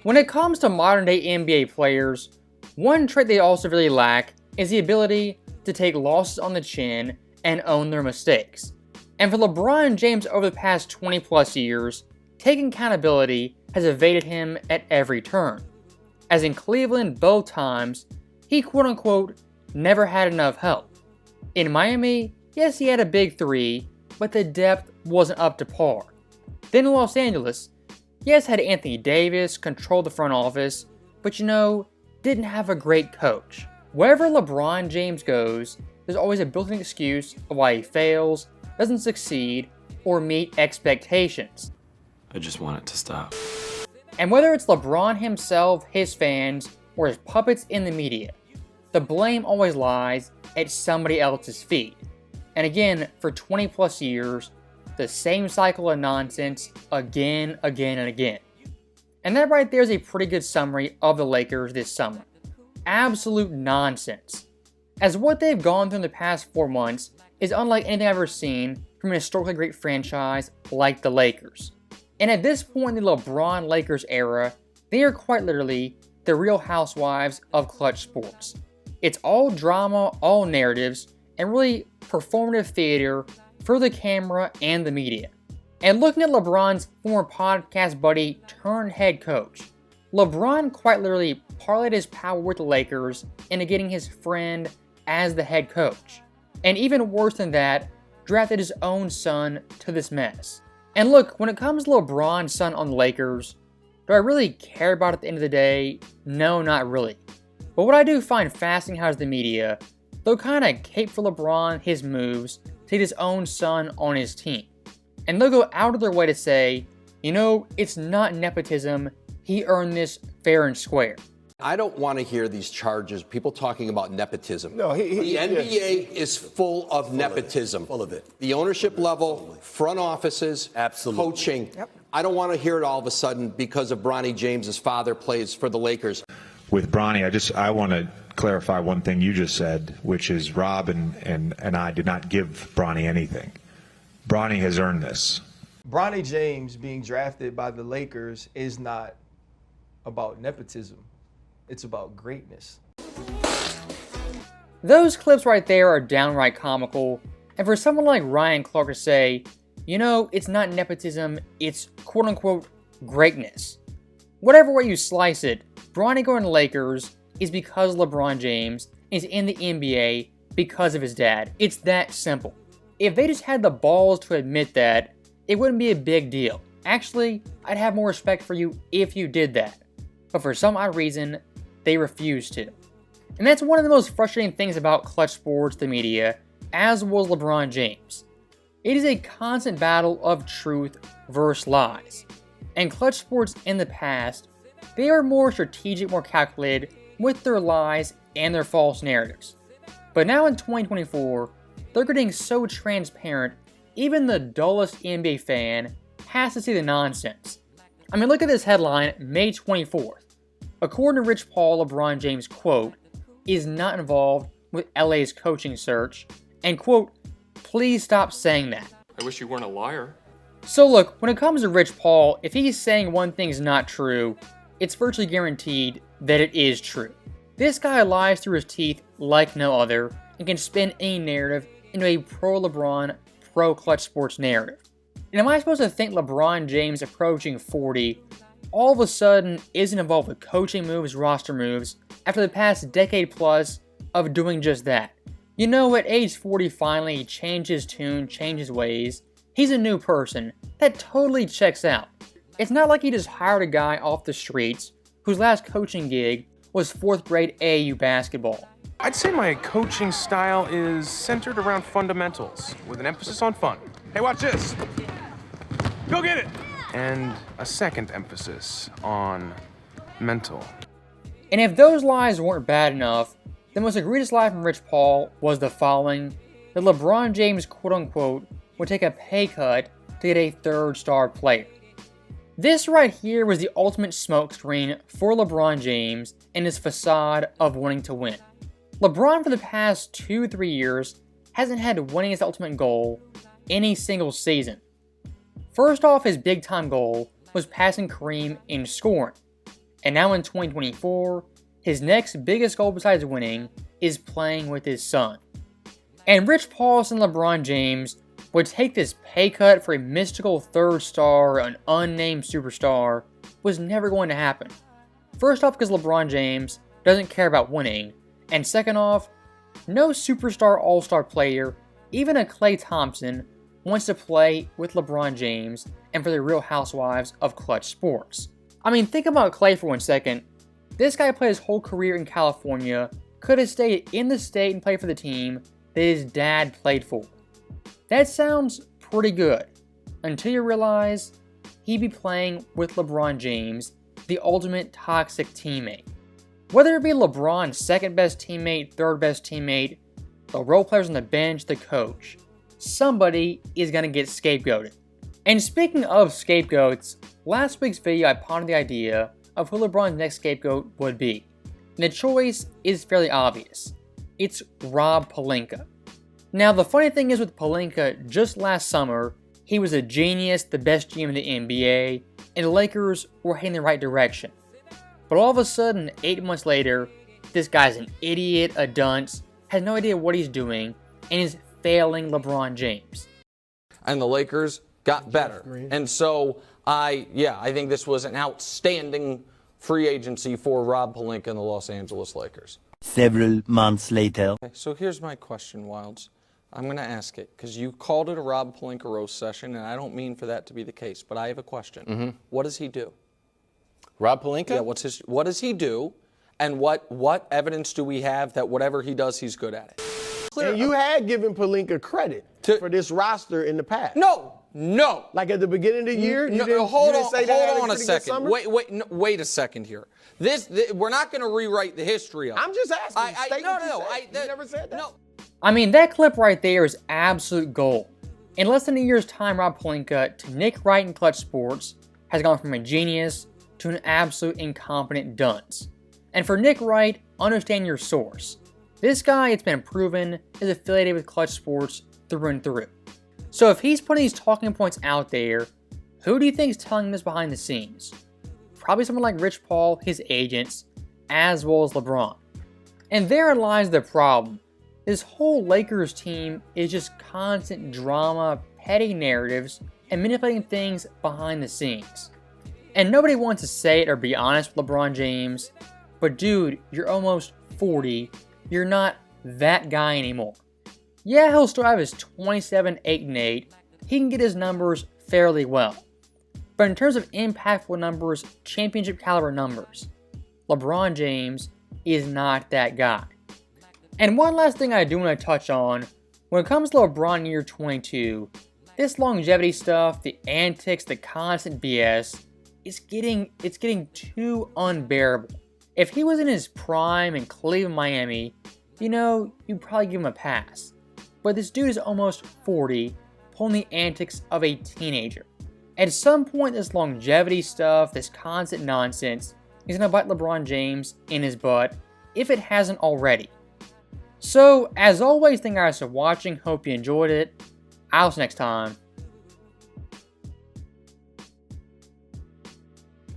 When it comes to modern day NBA players, one trait they also really lack is the ability to take losses on the chin and own their mistakes. And for LeBron James over the past 20 plus years, taking accountability has evaded him at every turn. As in Cleveland both times, he quote unquote never had enough help. In Miami, yes, he had a big three, but the depth wasn't up to par. Then in Los Angeles, yes, had Anthony Davis control the front office, but didn't have a great coach. Wherever LeBron James goes, there's always a built-in excuse of why he fails, doesn't succeed, or meet expectations. I just want it to stop. And whether it's LeBron himself, his fans, or his puppets in the media, the blame always lies at somebody else's feet. And again, for 20 plus years, the same cycle of nonsense again and again. And that right there is a pretty good summary of the Lakers this summer. Absolute nonsense. As what they've gone through in the past 4 months is unlike anything I've ever seen from an historically great franchise like the Lakers. And at this point in the LeBron Lakers era, they are quite literally the Real Housewives of clutch sports. It's all drama, all narratives, and really performative theater for the camera and the media. And looking at LeBron's former podcast buddy turned head coach, LeBron quite literally parlayed his power with the Lakers into getting his friend as the head coach. And even worse than that, drafted his own son to this mess. And look, when it comes to LeBron's son on the Lakers, do I really care about it at the end of the day? No, not really. But what I do find fascinating how is the media, they'll kind of cape for LeBron his moves to get his own son on his team. And they'll go out of their way to say, it's not nepotism, he earned this fair and square. I don't want to hear these charges, people talking about nepotism. No, the NBA is full of nepotism. Full of it. The ownership level, front offices, absolutely, coaching. Yep. I don't want to hear it all of a sudden because of Bronny James's father plays for the Lakers. With Bronny, I want to clarify one thing you just said, which is Rob and I did not give Bronny anything. Bronny has earned this. Bronny James being drafted by the Lakers is not about nepotism. It's about greatness. Those clips right there are downright comical, and for someone like Ryan Clark to say, it's not nepotism, it's quote-unquote greatness. Whatever way you slice it, Bronny going to the Lakers is because LeBron James is in the NBA because of his dad. It's that simple. If they just had the balls to admit that, it wouldn't be a big deal. Actually, I'd have more respect for you if you did that. But for some odd reason, they refuse to. And that's one of the most frustrating things about clutch sports, the media, as was LeBron James. It is a constant battle of truth versus lies. And clutch sports in the past, they are more strategic, more calculated with their lies and their false narratives. But now in 2024, they're getting so transparent, even the dullest NBA fan has to see the nonsense. I mean, look at this headline, May 24th. According to Rich Paul, LeBron James, quote, is not involved with LA's coaching search, and quote, please stop saying that. I wish you weren't a liar. So look, when it comes to Rich Paul, if he's saying one thing's not true, it's virtually guaranteed that it is true. This guy lies through his teeth like no other, and can spin any narrative into a pro-LeBron, pro-clutch sports narrative. And am I supposed to think LeBron James approaching 40 all of a sudden isn't involved with coaching moves, roster moves, after the past decade plus of doing just that? At age 40 finally he changed his tune, changed his ways. He's a new person. That totally checks out. It's not like he just hired a guy off the streets whose last coaching gig was 4th grade AAU basketball. I'd say my coaching style is centered around fundamentals, with an emphasis on fun. Hey, watch this. Go get it! And a second emphasis on mental. And if those lies weren't bad enough, the most egregious lie from Rich Paul was the following, that LeBron James, quote-unquote, would take a pay cut to get a 3rd-star player. This right here was the ultimate smokescreen for LeBron James and his facade of wanting to win. LeBron for the past 2-3 years hasn't had winning his ultimate goal any single season. First off, his big-time goal was passing Kareem in scoring. And now in 2024, his next biggest goal besides winning is playing with his son. And Rich Paul and LeBron James would take this pay cut for a mystical third star, an unnamed superstar, was never going to happen. First off, because LeBron James doesn't care about winning, and second off, no superstar all-star player, even a Klay Thompson, wants to play with LeBron James and for the Real Housewives of Clutch Sports. I mean, think about Klay for 1 second. This guy played his whole career in California, could have stayed in the state and played for the team that his dad played for. That sounds pretty good, until you realize he'd be playing with LeBron James, the ultimate toxic teammate. Whether it be LeBron's second best teammate, third best teammate, the role players on the bench, the coach, somebody is going to get scapegoated. And speaking of scapegoats, last week's video I pondered the idea of who LeBron's next scapegoat would be. And the choice is fairly obvious. It's Rob Pelinka. Now the funny thing is with Pelinka, just last summer, he was a genius, the best GM in the NBA, and the Lakers were heading in the right direction. But all of a sudden, 8 months later, this guy's an idiot, a dunce, has no idea what he's doing, and is failing LeBron James. And the Lakers got better. And so I think this was an outstanding free agency for Rob Pelinka and the Los Angeles Lakers. Several months later. Okay, so here's my question, Wilds. I'm going to ask it because you called it a Rob Pelinka roast session, and I don't mean for that to be the case, but I have a question. What does he do? Rob Pelinka? Yeah, what does he do, and what evidence do we have that whatever he does, he's good at it? And you had given Pelinka credit for this roster in the past. No. Like at the beginning of the year, you didn't hold say that on a second. Wait a second here. This we're not going to rewrite the history of it. I'm just asking. You never said that. No. I mean, that clip right there is absolute gold. In less than a year's time, Rob Pelinka to Nick Wright in Clutch Sports has gone from a genius to an absolute incompetent dunce. And for Nick Wright, understand your source. This guy, it's been proven, is affiliated with Clutch Sports through and through. So if he's putting these talking points out there, who do you think is telling this behind the scenes? Probably someone like Rich Paul, his agents, as well as LeBron. And therein lies the problem. This whole Lakers team is just constant drama, petty narratives, and manipulating things behind the scenes. And nobody wants to say it or be honest with LeBron James, but dude, you're almost 40, you're not that guy anymore. Yeah, he'll still have his 27, 8, and 8, he can get his numbers fairly well. But in terms of impactful numbers, championship caliber numbers, LeBron James is not that guy. And one last thing I do want to touch on, when it comes to LeBron year 22, this longevity stuff, the antics, the constant BS, it's getting too unbearable. If he was in his prime in Cleveland, Miami, you'd probably give him a pass. But this dude is almost 40, pulling the antics of a teenager. At some point, this longevity stuff, this constant nonsense, is going to bite LeBron James in his butt, if it hasn't already. So, as always, thank you guys for watching. Hope you enjoyed it. I'll see you next time.